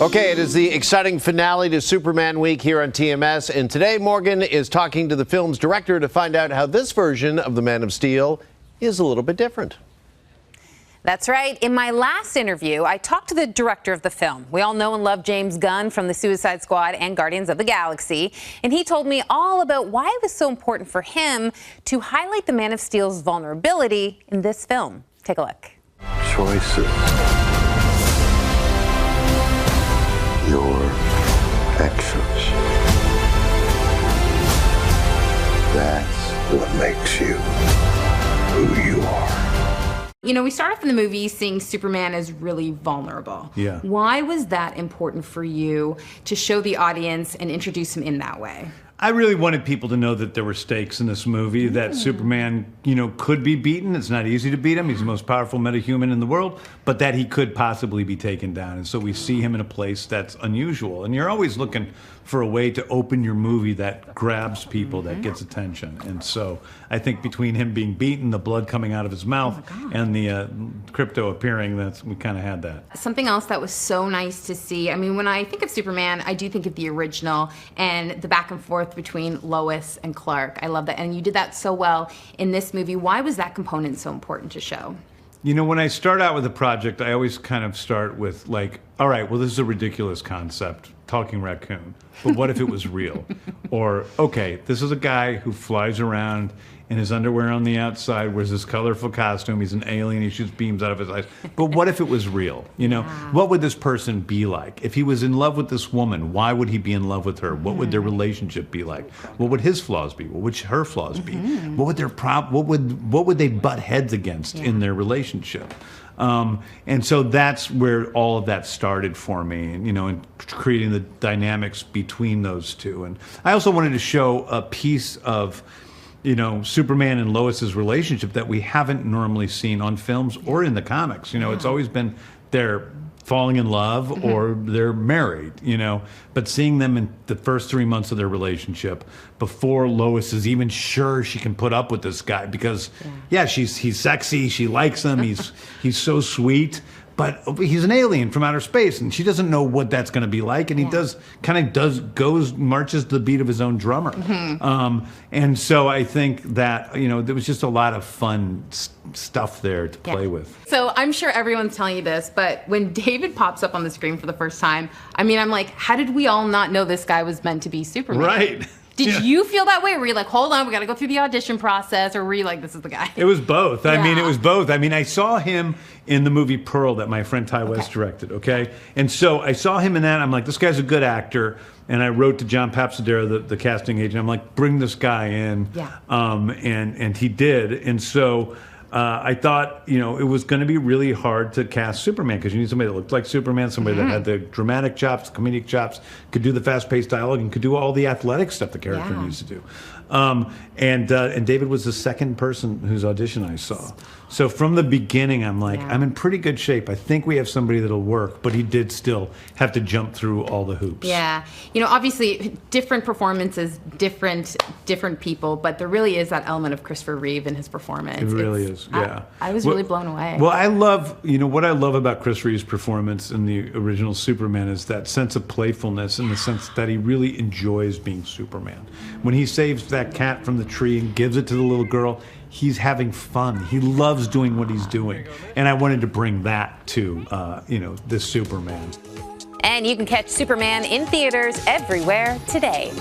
Okay, it is the exciting finale to Superman Week here on TMS, and today Morgan is talking to the film's director to find out how this version of the Man of Steel is a little bit different. That's right. In my last interview, I talked to the director of the film. We all know and love James Gunn from the Suicide Squad and Guardians of the Galaxy, and he told me all about why it was so important for him to highlight the Man of Steel's vulnerability in this film. Take a look. Choices. Your actions. That's what makes you who you are. You know, we start off in the movie seeing Superman as really vulnerable. Yeah. Why was that important for you to show the audience and introduce him in that way? I really wanted people to know that there were stakes in this movie, that Superman, could be beaten. It's not easy to beat him. He's the most powerful metahuman in the world, but that he could possibly be taken down. And so we see him in a place that's unusual. And you're always looking for a way to open your movie that grabs people, that gets attention. And so I think between him being beaten, the blood coming out of his mouth, and the crypto appearing, we kind of had that. Something else that was so nice to see, I mean, when I think of Superman, I do think of the original and the back and forth between Lois and Clark. I love that. And you did that so well in this movie. Why was that component so important to show? You know, when I start out with a project, I always kind of start with like, all right, well, this is a ridiculous concept, talking raccoon, but what if it was real? Or, okay, this is a guy who flies around in his underwear on the outside, wears this colorful costume, he's an alien, he shoots beams out of his eyes. But what if it was real? What would this person be like? If he was in love with this woman, why would he be in love with her? What would their relationship be like? What would his flaws be? What would her flaws be? What would their what would they butt heads against in their relationship? And so that's where all of that started for me, and creating the dynamics between those two. And I also wanted to show a piece of Superman and Lois's relationship that we haven't normally seen on films or in the comics. It's always been they're falling in love or they're married, but seeing them in the first 3 months of their relationship before Lois is even sure she can put up with this guy because he's sexy, she likes him, he's so sweet. But he's an alien from outer space, and she doesn't know what that's going to be like. And he marches to the beat of his own drummer. And so I think that, there was just a lot of fun stuff there to play with. So I'm sure everyone's telling you this, but when David pops up on the screen for the first time, I mean, I'm like, how did we all not know this guy was meant to be Superman? Right. Did you feel that way? Were you like, hold on, we got to go through the audition process? Or were you like, this is the guy? It was both. I mean, it was both. I mean, I saw him in the movie Pearl that my friend Ty West directed, okay? And so I saw him in that. I'm like, this guy's a good actor. And I wrote to John Papsadera, the casting agent. I'm like, bring this guy in. And he did. And so I thought, it was going to be really hard to cast Superman because you need somebody that looked like Superman, somebody that had the dramatic chops, comedic chops, could do the fast-paced dialogue, and could do all the athletic stuff the character needs to do. And David was the second person whose audition I saw. So from the beginning, I'm like, I'm in pretty good shape. I think we have somebody that'll work, but he did still have to jump through all the hoops. Yeah. Obviously, different performances, different people, but there really is that element of Christopher Reeve in his performance. It really is, yeah. I was really blown away. Well, I love, what I love about Chris Reeve's performance in the original Superman is that sense of playfulness in the sense that he really enjoys being Superman. When he saves that cat from the tree and gives it to the little girl, he's having fun. He loves doing what he's doing. And I wanted to bring that to, this Superman. And you can catch Superman in theaters everywhere today.